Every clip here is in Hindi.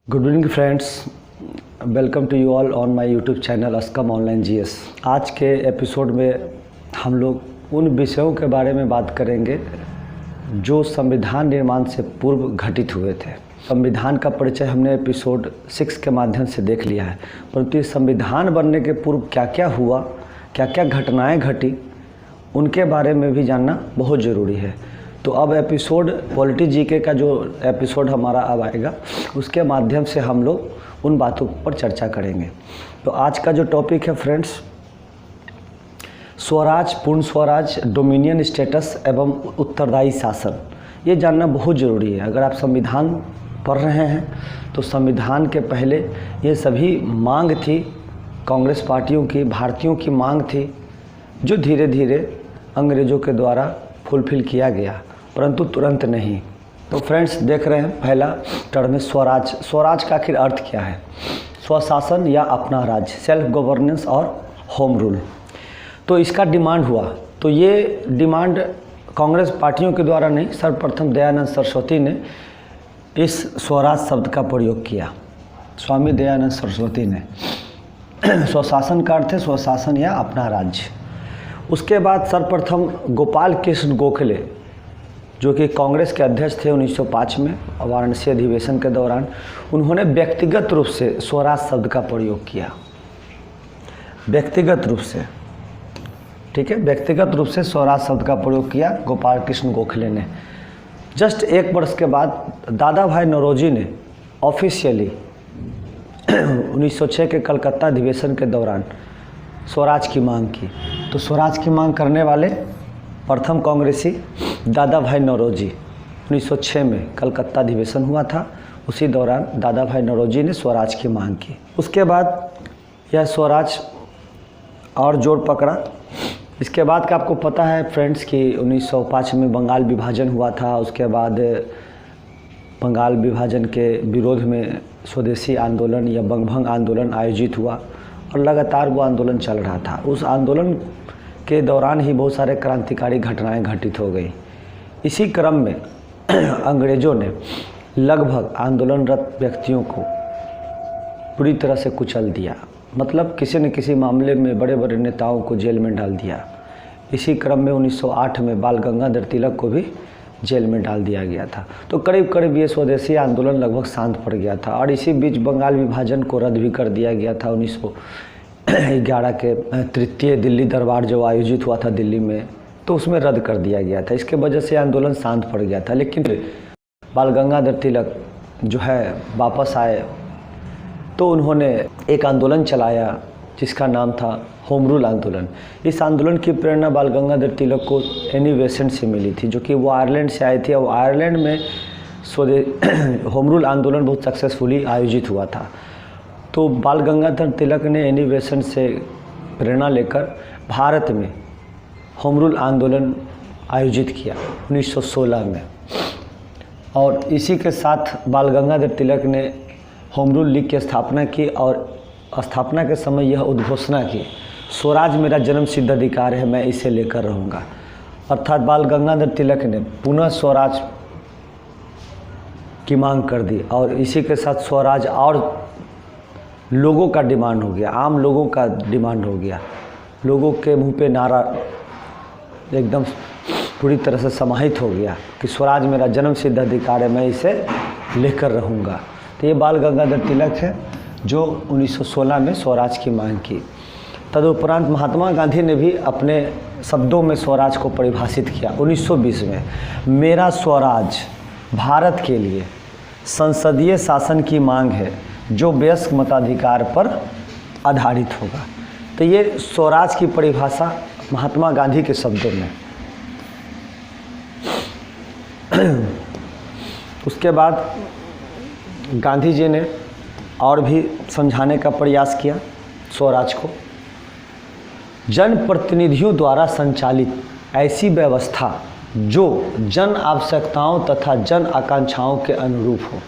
Good evening friends, welcome to you all on my YouTube channel अस्कम ऑनलाइन जीएस। आज के एपिसोड में हम लोग उन विषयों के बारे में बात करेंगे जो संविधान निर्माण से पूर्व घटित हुए थे। संविधान का परिचय हमने एपिसोड 6 के माध्यम से देख लिया है, परंतु ये संविधान बनने के पूर्व क्या क्या हुआ, क्या क्या घटनाएं घटी, उनके बारे में भी जानना बहुत ज़रूरी है। तो अब एपिसोड पॉलिटी जीके का जो एपिसोड हमारा अब आएगा, उसके माध्यम से हम लोग उन बातों पर चर्चा करेंगे। तो आज का जो टॉपिक है फ्रेंड्स, स्वराज, पूर्ण स्वराज, डोमिनियन स्टेटस एवं उत्तरदायी शासन। ये जानना बहुत ज़रूरी है। अगर आप संविधान पढ़ रहे हैं तो संविधान के पहले ये सभी मांग थी, कांग्रेस पार्टियों की, भारतीयों की मांग थी, जो धीरे धीरे अंग्रेज़ों के द्वारा फुलफिल किया गया, परंतु तुरंत नहीं। तो फ्रेंड्स देख रहे हैं पहला टर्म है स्वराज। स्वराज का आखिर अर्थ क्या है? स्वशासन या अपना राज्य, सेल्फ गवर्नेंस और होम रूल। तो इसका डिमांड हुआ, तो ये डिमांड कांग्रेस पार्टियों के द्वारा नहीं, सर्वप्रथम दयानंद सरस्वती ने इस स्वराज शब्द का प्रयोग किया। स्वामी दयानंद सरस्वती ने। स्वशासन का अर्थ है स्वशासन या अपना राज्य। उसके बाद सर्वप्रथम गोपाल कृष्ण गोखले, जो कि कांग्रेस के अध्यक्ष थे 1905 में वाराणसी अधिवेशन के दौरान, उन्होंने व्यक्तिगत रूप से स्वराज शब्द का प्रयोग किया। व्यक्तिगत रूप से, ठीक है, व्यक्तिगत रूप से स्वराज शब्द का प्रयोग किया गोपाल कृष्ण गोखले ने। जस्ट एक वर्ष के बाद दादा भाई नौरोजी ने ऑफिशियली 1906 के कलकत्ता अधिवेशन के दौरान स्वराज की मांग की। तो स्वराज की मांग करने वाले प्रथम कांग्रेसी दादा भाई नौरोजी, 1906 में कलकत्ता अधिवेशन हुआ था, उसी दौरान दादा भाई नौरोजी ने स्वराज की मांग की। उसके बाद यह स्वराज और जोर पकड़ा। इसके बाद का आपको पता है फ्रेंड्स कि 1905 में बंगाल विभाजन हुआ था। उसके बाद बंगाल विभाजन के विरोध में स्वदेशी आंदोलन या बंगभंग आंदोलन आयोजित हुआ और लगातार वो आंदोलन चल रहा था। उस आंदोलन के दौरान ही बहुत सारे क्रांतिकारी घटनाएं घटित हो गई। इसी क्रम में अंग्रेज़ों ने लगभग आंदोलनरत व्यक्तियों को पूरी तरह से कुचल दिया, मतलब किसी न किसी मामले में बड़े बड़े नेताओं को जेल में डाल दिया। इसी क्रम में 1908 में बाल गंगाधर तिलक को भी जेल में डाल दिया गया था। तो करीब करीब ये स्वदेशी आंदोलन लगभग शांत पड़ गया था और इसी बीच बंगाल विभाजन को रद्द भी कर दिया गया था। 1911 के तृतीय दिल्ली दरबार जो आयोजित हुआ था दिल्ली में, तो उसमें रद्द कर दिया गया था। इसके वजह से आंदोलन शांत पड़ गया था। लेकिन बाल गंगाधर तिलक जो है वापस आए, तो उन्होंने एक आंदोलन चलाया जिसका नाम था होम रूल आंदोलन। इस आंदोलन की प्रेरणा बाल गंगाधर तिलक को एनी बेसेंट से मिली थी, जो कि वो आयरलैंड से आए थे और आयरलैंड में होम रूल आंदोलन बहुत सक्सेसफुली आयोजित हुआ था। तो बाल गंगाधर तिलक ने एनी बेसेंट से प्रेरणा लेकर भारत में होम रूल आंदोलन आयोजित किया 1916 में। और इसी के साथ बाल गंगाधर तिलक ने होम रूल लीग की स्थापना की और स्थापना के समय यह उद्घोषणा की, स्वराज मेरा जन्म सिद्ध अधिकार है, मैं इसे लेकर रहूँगा। अर्थात बाल गंगाधर तिलक ने पुनः स्वराज की मांग कर दी और इसी के साथ स्वराज और लोगों का डिमांड हो गया, आम लोगों का डिमांड हो गया। लोगों के मुंह पे नारा एकदम पूरी तरह से समाहित हो गया कि स्वराज मेरा जन्म सिद्ध अधिकार है, मैं इसे लेकर रहूँगा। तो ये बाल गंगाधर तिलक है जो 1916 में स्वराज की मांग की। तदुपरांत महात्मा गांधी ने भी अपने शब्दों में स्वराज को परिभाषित किया 1920 में। मेरा स्वराज भारत के लिए संसदीय शासन की मांग है जो वयस्क मताधिकार पर आधारित होगा। तो ये स्वराज की परिभाषा महात्मा गांधी के शब्दों में। उसके बाद गांधी जी ने और भी समझाने का प्रयास किया स्वराज को। जनप्रतिनिधियों द्वारा संचालित ऐसी व्यवस्था जो जन आवश्यकताओं तथा जन आकांक्षाओं के अनुरूप हो।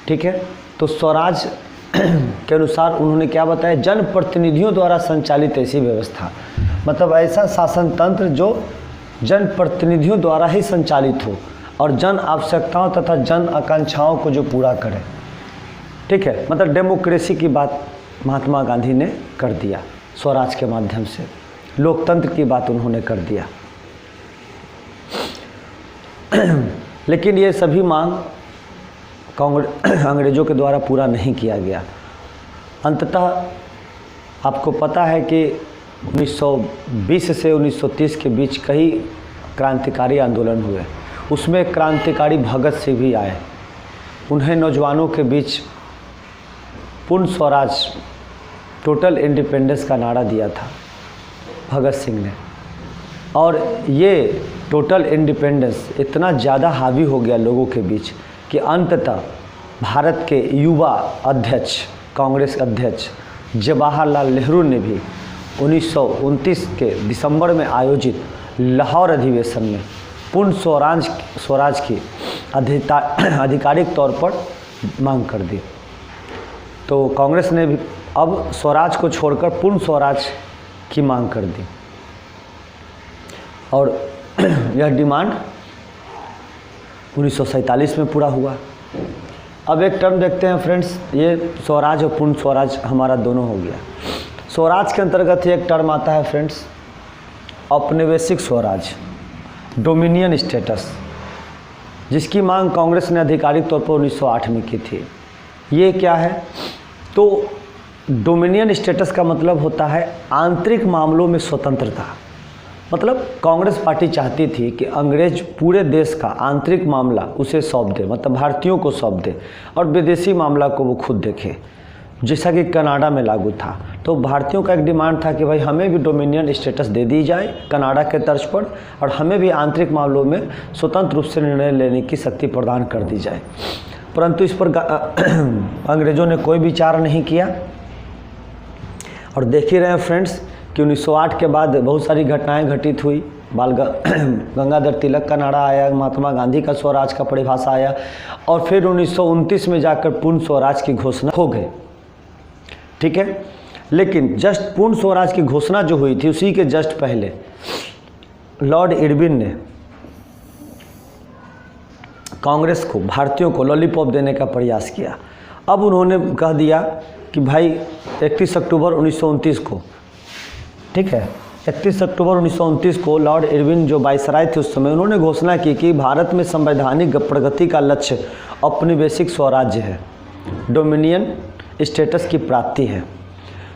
ठीक है, तो स्वराज के अनुसार उन्होंने क्या बताया? जनप्रतिनिधियों द्वारा संचालित ऐसी व्यवस्था, मतलब ऐसा शासन तंत्र जो जनप्रतिनिधियों द्वारा ही संचालित हो और जन आवश्यकताओं तथा जन आकांक्षाओं को जो पूरा करे। ठीक है, मतलब डेमोक्रेसी की बात महात्मा गांधी ने कर दिया, स्वराज के माध्यम से लोकतंत्र की बात उन्होंने कर दिया। लेकिन ये सभी मांग अंग्रेज़ों के द्वारा पूरा नहीं किया गया। अंततः आपको पता है कि 1920 से 1930 के बीच कई क्रांतिकारी आंदोलन हुए, उसमें क्रांतिकारी भगत सिंह भी आए। उन्हें नौजवानों के बीच पूर्ण स्वराज, टोटल इंडिपेंडेंस का नारा दिया था भगत सिंह ने, और ये टोटल इंडिपेंडेंस इतना ज़्यादा हावी हो गया लोगों के बीच कि अंततः भारत के युवा अध्यक्ष, कांग्रेस अध्यक्ष जवाहरलाल नेहरू ने भी 1929 के दिसंबर में आयोजित लाहौर अधिवेशन में पूर्ण स्वराज की आधिकारिक तौर पर मांग कर दी। तो कांग्रेस ने भी अब स्वराज को छोड़कर पूर्ण स्वराज की मांग कर दी, और यह डिमांड 1947 में पूरा हुआ। अब एक टर्म देखते हैं फ्रेंड्स, ये स्वराज और पूर्ण स्वराज हमारा दोनों हो गया। स्वराज के अंतर्गत एक टर्म आता है फ्रेंड्स, औपनिवेशिक स्वराज, डोमिनियन स्टेटस, जिसकी मांग कांग्रेस ने आधिकारिक तौर पर 1908 में की थी। ये क्या है? तो डोमिनियन स्टेटस का मतलब होता है आंतरिक मामलों में स्वतंत्रता। मतलब कांग्रेस पार्टी चाहती थी कि अंग्रेज पूरे देश का आंतरिक मामला उसे सौंप दे, मतलब भारतीयों को सौंप दे, और विदेशी मामला को वो खुद देखे, जैसा कि कनाडा में लागू था। तो भारतीयों का एक डिमांड था कि भाई हमें भी डोमिनियन स्टेटस दे दी जाए कनाडा के तर्ज पर, और हमें भी आंतरिक मामलों में स्वतंत्र रूप से निर्णय लेने की शक्ति प्रदान कर दी जाए। परंतु इस पर अंग्रेज़ों ने कोई विचार नहीं किया। और देख ही रहे हैं फ्रेंड्स कि 1908 के बाद बहुत सारी घटनाएं घटित हुई। गंगाधर तिलक का नारा आया, महात्मा गांधी का स्वराज का परिभाषा आया, और फिर 1929 में जाकर पूर्ण स्वराज की घोषणा हो गई। ठीक है, लेकिन जस्ट पूर्ण स्वराज की घोषणा जो हुई थी उसी के जस्ट पहले लॉर्ड इरविन ने कांग्रेस को, भारतीयों को लॉलीपॉप देने का प्रयास किया। अब उन्होंने कह दिया कि भाई 31 अक्टूबर 1929 को, ठीक है, 31 अक्टूबर 1929 को लॉर्ड इरविन जो वायसराय थे उस समय, उन्होंने घोषणा की कि भारत में संवैधानिक प्रगति का लक्ष्य औपनिवेशिक स्वराज्य है, डोमिनियन स्टेटस की प्राप्ति है।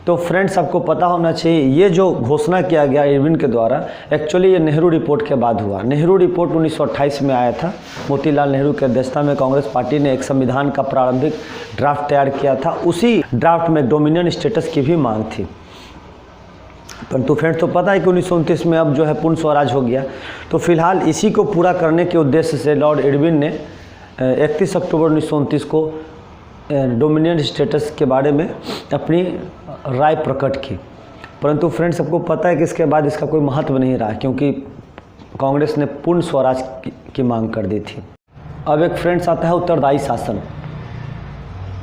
तो फ्रेंड्स आपको पता होना चाहिए ये जो घोषणा किया गया इरविन के द्वारा, एक्चुअली ये नेहरू रिपोर्ट के बाद हुआ। नेहरू रिपोर्ट 1928 में आया था। मोतीलाल नेहरू की अध्यक्षता में कांग्रेस पार्टी ने एक संविधान का प्रारंभिक ड्राफ्ट तैयार किया था। उसी ड्राफ्ट में डोमिनियन स्टेटस की भी मांग थी। परंतु फ्रेंड्स तो पता है कि 1929 में अब जो है पूर्ण स्वराज हो गया। तो फिलहाल इसी को पूरा करने के उद्देश्य से लॉर्ड इरविन ने 31 अक्टूबर 1929 को डोमिनियन स्टेटस के बारे में अपनी राय प्रकट की। परंतु फ्रेंड्स सबको पता है कि इसके बाद इसका कोई महत्व नहीं रहा, क्योंकि कांग्रेस ने पूर्ण स्वराज की मांग कर दी थी। अब एक फ्रेंड्स आता है उत्तरदायी शासन।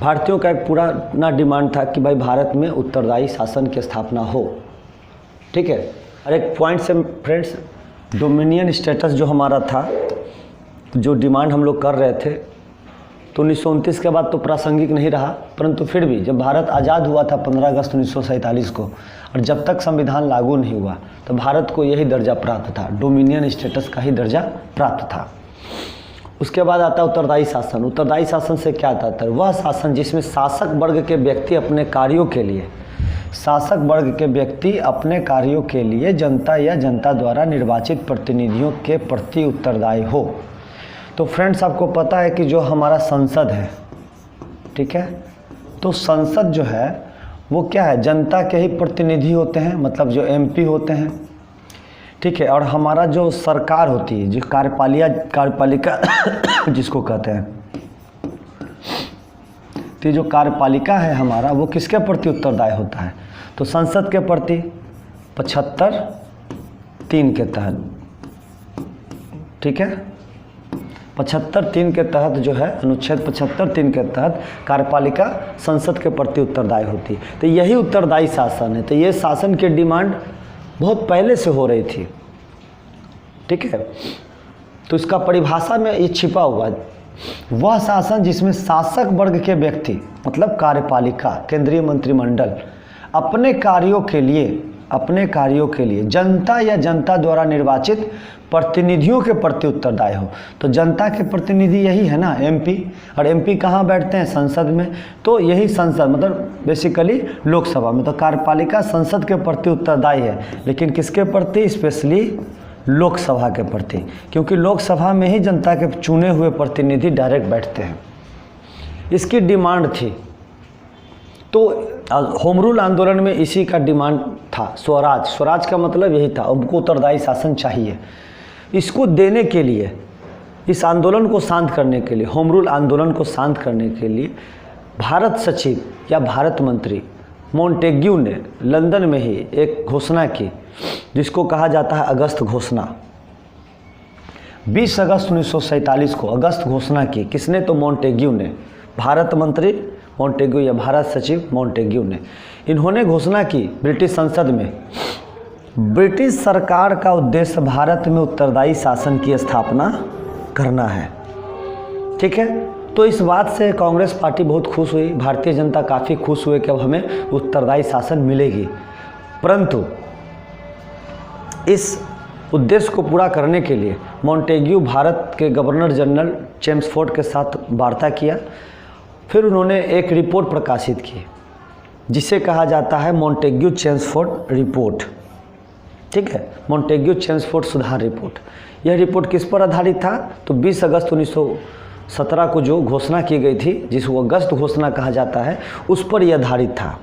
भारतीयों का एक पुराना डिमांड था कि भाई भारत में उत्तरदायी शासन की स्थापना हो। ठीक है, और एक पॉइंट से फ्रेंड्स डोमिनियन स्टेटस जो हमारा था, जो डिमांड हम लोग कर रहे थे, तो 1929 के बाद तो प्रासंगिक नहीं रहा। परंतु फिर भी जब भारत आज़ाद हुआ था 15 अगस्त 1947 को, और जब तक संविधान लागू नहीं हुआ तो भारत को यही दर्जा प्राप्त था, डोमिनियन स्टेटस का ही दर्जा प्राप्त था। उसके बाद आता है उत्तरदायी शासन। उत्तरदायी शासन से क्या आता है? वह शासन जिसमें शासक वर्ग के व्यक्ति अपने कार्यों के लिए जनता या जनता द्वारा निर्वाचित प्रतिनिधियों के प्रति उत्तरदायी हो। तो फ्रेंड्स आपको पता है कि जो हमारा संसद है, ठीक है, तो संसद जो है वो क्या है? जनता के ही प्रतिनिधि होते हैं, मतलब जो एमपी होते हैं। ठीक है, और हमारा जो सरकार होती है, जो कार्यपालिका जिसको कहते हैं, तो जो कार्यपालिका है हमारा, वो किसके प्रति उत्तरदायी होता है? तो संसद के प्रति 75(3) के तहत। ठीक है, 75(3) के तहत जो है, अनुच्छेद 75(3) के तहत कार्यपालिका संसद के प्रति उत्तरदायी होती है। तो यही उत्तरदायी शासन है। तो ये शासन की डिमांड बहुत पहले से हो रही थी। ठीक है, तो इसका परिभाषा में ये छिपा हुआ है। वह शासन जिसमें शासक वर्ग के व्यक्ति मतलब कार्यपालिका केंद्रीय मंत्रिमंडल अपने कार्यों के लिए जनता या जनता द्वारा निर्वाचित प्रतिनिधियों के प्रति उत्तरदायी हो। तो जनता के प्रतिनिधि यही है ना, एमपी। और एमपी कहाँ बैठते हैं? संसद में। तो यही संसद मतलब बेसिकली लोकसभा में। तो कार्यपालिका संसद के प्रति उत्तरदायी है, लेकिन किसके प्रति? स्पेशली लोकसभा के प्रति, क्योंकि लोकसभा में ही जनता के चुने हुए प्रतिनिधि डायरेक्ट बैठते हैं। इसकी डिमांड थी, तो होम रूल आंदोलन में इसी का डिमांड था, स्वराज का मतलब यही था, उनको उत्तरदायी शासन चाहिए। इसको देने के लिए, इस आंदोलन को शांत करने के लिए, होम रूल आंदोलन को शांत करने के लिए भारत सचिव या भारत मंत्री मोंटेग्यू ने लंदन में ही एक घोषणा की, जिसको कहा जाता है अगस्त घोषणा। 20 अगस्त 1947 को अगस्त घोषणा की। किसने? तो मोंटेग्यू ने। भारत मंत्री मोंटेग्यू या भारत सचिव मोंटेग्यू ने। इन्होंने घोषणा की ब्रिटिश संसद में, ब्रिटिश सरकार का उद्देश्य भारत में उत्तरदायी शासन की स्थापना करना है। ठीक है, तो इस बात से कांग्रेस पार्टी बहुत खुश हुई, भारतीय जनता काफ़ी खुश हुए कि अब हमें उत्तरदायी शासन मिलेगी। परंतु इस उद्देश्य को पूरा करने के लिए मोंटेग्यू भारत के गवर्नर जनरल चेम्सफोर्ड के साथ वार्ता किया। फिर उन्होंने एक रिपोर्ट प्रकाशित की, जिसे कहा जाता है मोंटेग्यू चेम्सफोर्ड रिपोर्ट। ठीक है, मोंटेग्यू चेम्सफोर्ड सुधार रिपोर्ट। यह रिपोर्ट किस पर आधारित था? तो 20 अगस्त 1917 को जो घोषणा की गई थी, जिसको अगस्त घोषणा कहा जाता है, उस पर यह आधारित था।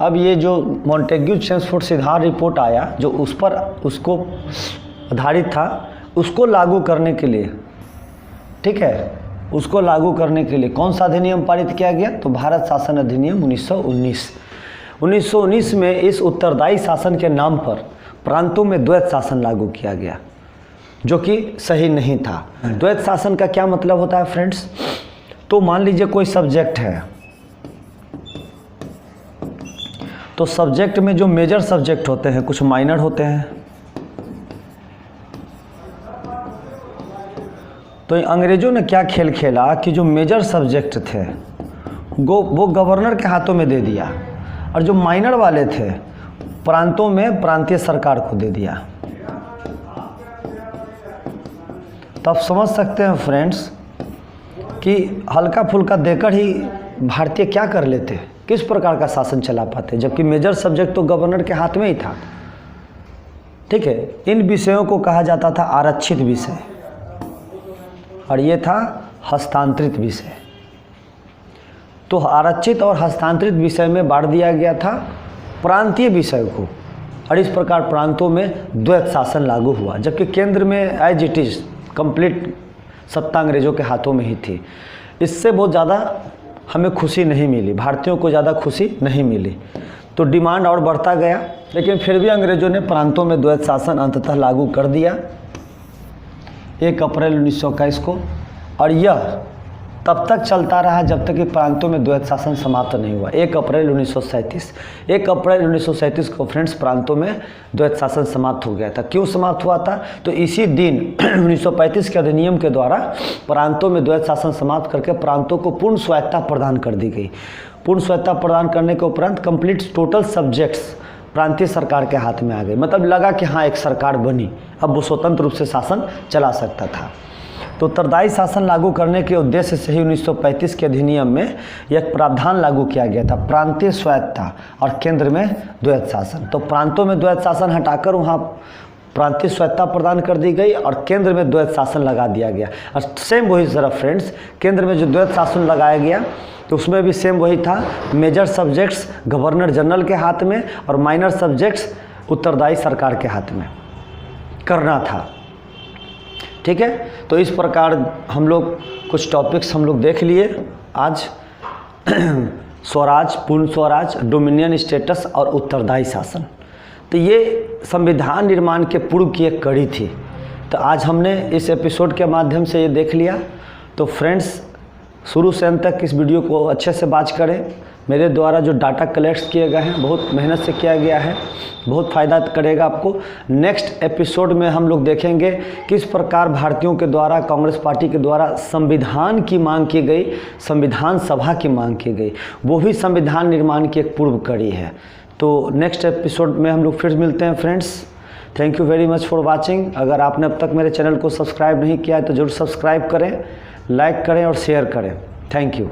अब ये जो मोंटेग्यू चेम्सफोर्ड सुधार रिपोर्ट आया, जो उसको आधारित था, उसको लागू करने के लिए, ठीक है, उसको लागू करने के लिए कौन सा अधिनियम पारित किया गया? तो भारत शासन अधिनियम 1919 में इस उत्तरदायी शासन के नाम पर प्रांतों में द्वैत शासन लागू किया गया, जो कि सही नहीं था। द्वैत शासन का क्या मतलब होता है फ्रेंड्स? तो मान लीजिए कोई सब्जेक्ट है, तो सब्जेक्ट में जो मेजर सब्जेक्ट होते हैं, कुछ माइनर होते हैं। तो अंग्रेजों ने क्या खेल खेला कि जो मेजर सब्जेक्ट थे वो गवर्नर के हाथों में दे दिया, और जो माइनर वाले थे प्रांतों में प्रांतीय सरकार को दे दिया। तो आप समझ सकते हैं फ्रेंड्स कि हल्का फुल्का देकर ही भारतीय क्या कर लेते, किस प्रकार का शासन चला पाते, जबकि मेजर सब्जेक्ट तो गवर्नर के हाथ में ही था। ठीक है, इन विषयों को कहा जाता था आरक्षित विषय, और ये था हस्तांतरित विषय। तो आरक्षित और हस्तांतरित विषय में बांट दिया गया था प्रांतीय विषय को, और इस प्रकार प्रांतों में द्वैत शासन लागू हुआ, जबकि केंद्र में एज इट इज कंप्लीट सत्ता अंग्रेजों के हाथों में ही थी। इससे बहुत ज़्यादा हमें खुशी नहीं मिली, भारतीयों को ज़्यादा खुशी नहीं मिली। तो डिमांड और बढ़ता गया, लेकिन फिर भी अंग्रेजों ने प्रांतों में द्वैत शासन अंततः लागू कर दिया 1 अप्रैल 1921 को, और यह तब तक चलता रहा जब तक कि प्रांतों में द्वैत शासन समाप्त नहीं हुआ। 1 अप्रैल 1937 को फ्रेंड्स प्रांतों में द्वैत शासन समाप्त हो गया था। क्यों समाप्त हुआ था? तो इसी दिन 1935 के अधिनियम के द्वारा प्रांतों में द्वैत शासन समाप्त करके प्रांतों को पूर्ण स्वायत्तता प्रदान कर दी गई। पूर्ण स्वायत्तता प्रदान करने के उपरांत कंप्लीट टोटल सब्जेक्ट्स प्रांतीय सरकार के हाथ में आ गए। मतलब लगा कि हाँ एक सरकार बनी, अब वो स्वतंत्र रूप से शासन चला सकता था। तो उत्तरदायी शासन लागू करने के उद्देश्य से ही 1935 के अधिनियम में एक प्रावधान लागू किया गया था, प्रांतीय स्वायत्तता और केंद्र में द्वैत शासन। तो प्रांतों में द्वैत शासन हटाकर वहाँ प्रांतीय स्वायत्तता प्रदान कर दी गई और केंद्र में द्वैत शासन लगा दिया गया। और सेम वही तरह फ्रेंड्स, केंद्र में जो द्वैत शासन लगाया गया तो उसमें भी सेम वही था, मेजर सब्जेक्ट्स गवर्नर जनरल के हाथ में और माइनर सब्जेक्ट्स उत्तरदायी सरकार के हाथ में करना था। ठीक है, तो इस प्रकार हम लोग कुछ टॉपिक्स हम लोग देख लिए आज। स्वराज, पूर्ण स्वराज, डोमिनियन स्टेटस और उत्तरदायी शासन। तो ये संविधान निर्माण के पूर्व की एक कड़ी थी। तो आज हमने इस एपिसोड के माध्यम से ये देख लिया। तो फ्रेंड्स शुरू से अंत तक इस वीडियो को अच्छे से वॉच करें, मेरे द्वारा जो डाटा कलेक्ट किए गए हैं बहुत मेहनत से किया गया है, बहुत फ़ायदा करेगा आपको। नेक्स्ट एपिसोड में हम लोग देखेंगे किस प्रकार भारतीयों के द्वारा, कांग्रेस पार्टी के द्वारा संविधान की मांग की गई, संविधान सभा की मांग की गई, वो भी संविधान निर्माण की एक पूर्व कड़ी है। तो नेक्स्ट एपिसोड में हम लोग फिर मिलते हैं friends. Thank you very much for watching. अगर आपने अब तक मेरे चैनल को सब्सक्राइब नहीं किया है तो ज़रूर सब्सक्राइब करें, लाइक करें और शेयर करें। Thank you.